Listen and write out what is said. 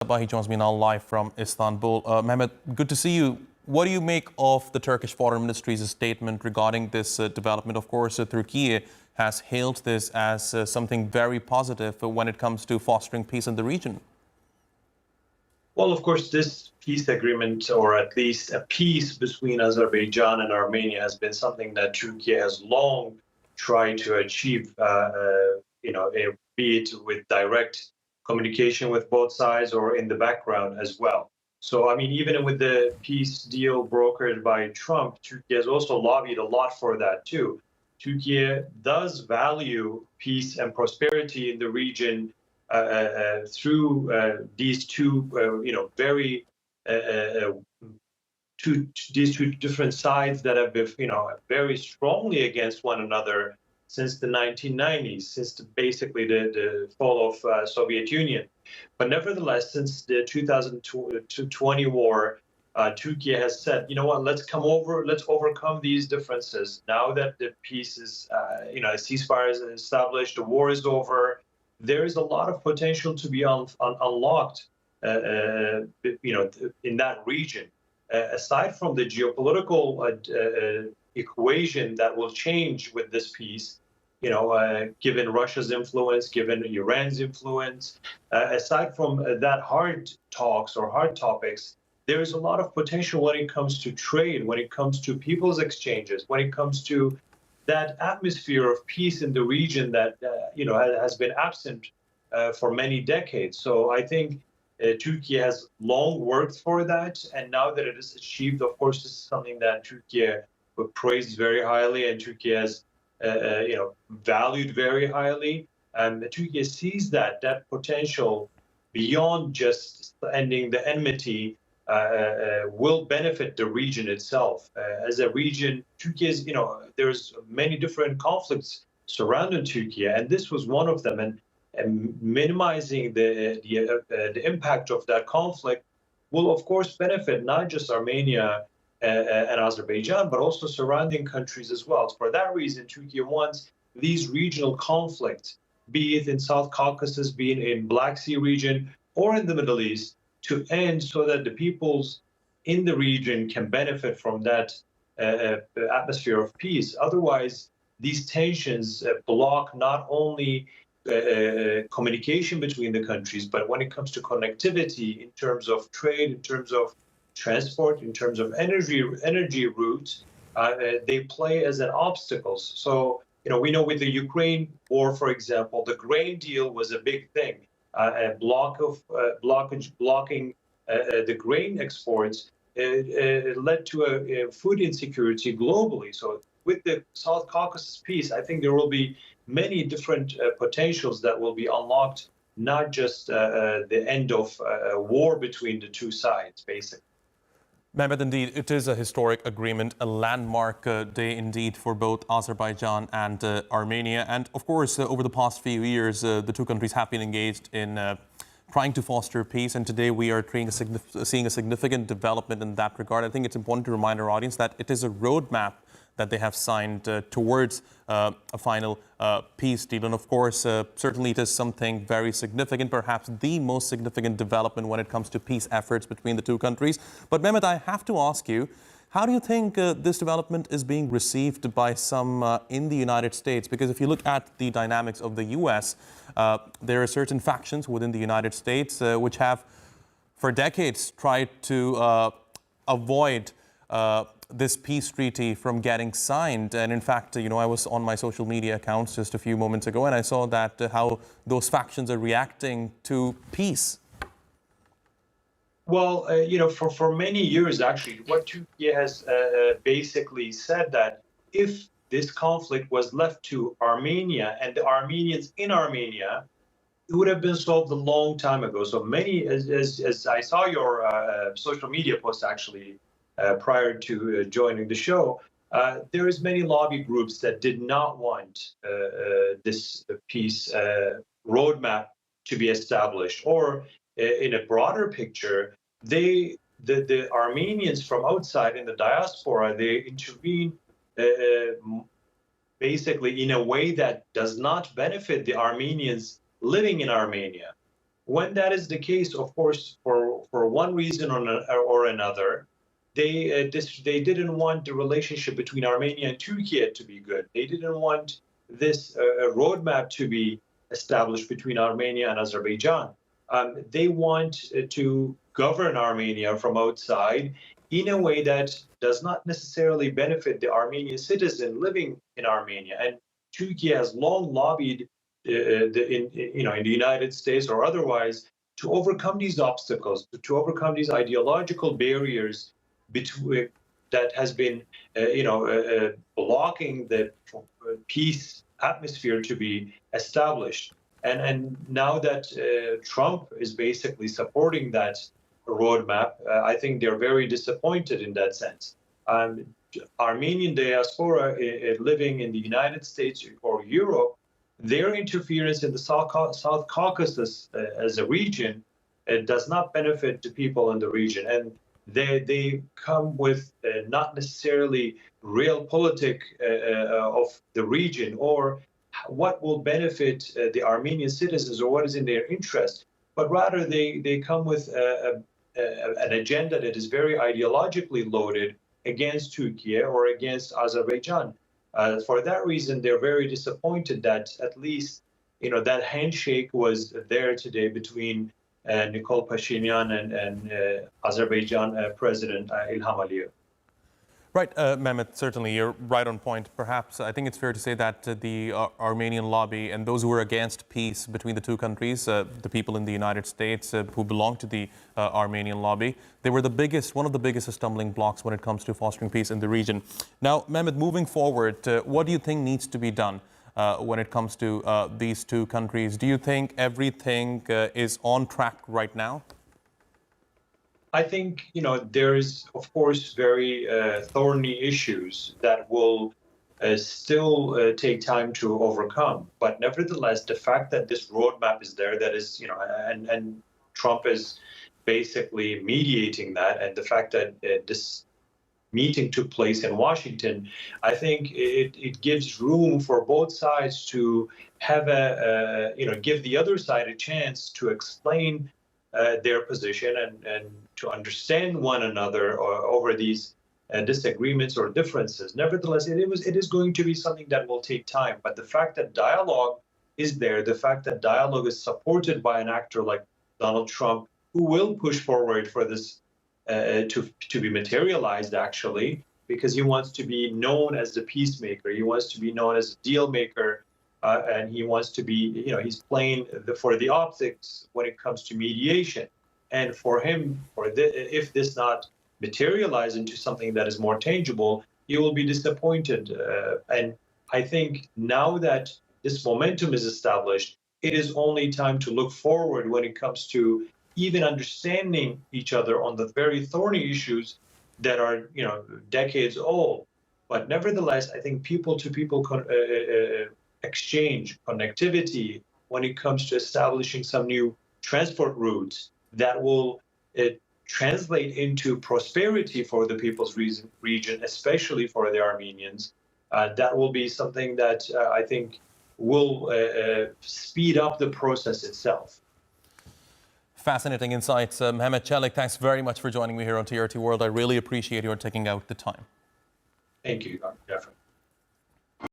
Sabah. He joins me now live from Istanbul. Mehmet, good to see you. What do you make of the Turkish Foreign Ministry's statement regarding this development? Of course, Turkey has hailed this as something very positive when it comes to fostering peace in the region. Well, of course, this peace agreement, or at least a peace between Azerbaijan and Armenia, has been something that Turkey has long tried to achieve, be it with direct communication with both sides or in the background as well. So, I mean, even with the peace deal brokered by Trump, Turkey has also lobbied a lot for that, too. Turkey does value peace and prosperity in the region through these two, these two different sides that have been, very strongly against one another since the 1990s, since basically the fall of Soviet Union. But nevertheless, since the 2020 war, Turkey has said, you know what, let's overcome these differences. Now that the peace is, a ceasefire is established, the war is over, there is a lot of potential to be unlocked, in that region. Aside from the geopolitical equation that will change with this peace, given Russia's influence, given Iran's influence, aside from that hard talks or hard topics, there is a lot of potential when it comes to trade, when it comes to people's exchanges, when it comes to that atmosphere of peace in the region that has been absent for many decades. So I think Turkey has long worked for that, and now that it is achieved, of course, this is something that Turkey would praise very highly, and Turkey has valued very highly. And Turkey sees that potential beyond just ending the enmity will benefit the region itself. As a region, Turkey is, there's many different conflicts surrounding Turkey, and this was one of them. And minimizing the impact of that conflict will, of course, benefit not just Armenia and Azerbaijan, but also surrounding countries as well. For that reason, Turkey wants these regional conflicts, be it in South Caucasus, be it in Black Sea region, or in the Middle East, to end so that the peoples in the region can benefit from that atmosphere of peace. Otherwise, these tensions block not only communication between the countries, but when it comes to connectivity in terms of trade, in terms of transport, in terms of energy routes, they play as an obstacles. So, we know with the Ukraine war, for example, the grain deal was a big thing. A blocking the grain exports led to a food insecurity globally. So with the South Caucasus peace, I think there will be many different potentials that will be unlocked, not just the end of a war between the two sides, basically. Mehmet, indeed, it is a historic agreement, a landmark day indeed for both Azerbaijan and Armenia. And of course, over the past few years, the two countries have been engaged in trying to foster peace. And today we are seeing a significant development in that regard. I think it's important to remind our audience that it is a roadmap that they have signed towards a final peace deal. And of course, certainly it is something very significant, perhaps the most significant development when it comes to peace efforts between the two countries. But Mehmet, I have to ask you, how do you think this development is being received by some in the United States? Because if you look at the dynamics of the U.S., there are certain factions within the United States which have for decades tried to avoid this peace treaty from getting signed. And in fact, I was on my social media accounts just a few moments ago, and I saw that how those factions are reacting to peace. Well, for many years, actually, what Turkey has basically said that if this conflict was left to Armenia and the Armenians in Armenia, it would have been solved a long time ago. So many, as I saw your social media post, actually, prior to joining the show, there is many lobby groups that did not want this peace roadmap to be established. Or in a broader picture, the Armenians from outside in the diaspora, they intervene basically in a way that does not benefit the Armenians living in Armenia. When that is the case, of course, for one reason or another, they didn't want the relationship between Armenia and Turkey to be good. They didn't want this roadmap to be established between Armenia and Azerbaijan. They want to govern Armenia from outside in a way that does not necessarily benefit the Armenian citizen living in Armenia. And Turkey has long lobbied in the United States or otherwise to overcome these obstacles, to overcome these ideological barriers between that has been blocking the peace atmosphere to be established. And now that Trump is basically supporting that roadmap, I think they're very disappointed in that sense. Armenian diaspora living in the United States or Europe, their interference in the South Caucasus as a region does not benefit the people in the region. And they come with not necessarily realpolitik of the region or what will benefit the Armenian citizens or what is in their interest, but rather they come with an agenda that is very ideologically loaded against Turkey or against Azerbaijan. For that reason, they're very disappointed that at least that handshake was there today between Pashinyan and Azerbaijan President Ilham Aliyev. Right, Mehmet, certainly you're right on point. Perhaps I think it's fair to say that the Armenian lobby and those who are against peace between the two countries, the people in the United States who belong to the Armenian lobby, they were one of the biggest stumbling blocks when it comes to fostering peace in the region. Now, Mehmet, moving forward, what do you think needs to be done when it comes to these two countries? Do you think everything is on track right now? I think, there is, of course, very thorny issues that will still take time to overcome. But nevertheless, the fact that this roadmap is there, that is, and Trump is basically mediating that, and the fact that this meeting took place in Washington, I think it gives room for both sides to have give the other side a chance to explain their position and to understand one another over these disagreements or differences. Nevertheless, it is going to be something that will take time. But the fact that dialogue is there, the fact that dialogue is supported by an actor like Donald Trump, who will push forward for this to be materialized, actually, because he wants to be known as the peacemaker. He wants to be known as a deal maker. And he wants to be, he's playing for the optics when it comes to mediation. And for him, if this not materialize into something that is more tangible, he will be disappointed. And I think now that this momentum is established, it is only time to look forward when it comes to even understanding each other on the very thorny issues that are, decades old. But nevertheless, I think people-to-people exchange, connectivity, when it comes to establishing some new transport routes that will translate into prosperity for the people's region, especially for the Armenians. That will be something that I think will speed up the process itself. Fascinating insights. Mehmet, Celik, thanks very much for joining me here on TRT World. I really appreciate your taking out the time. Thank you, Dr. Jeffrey.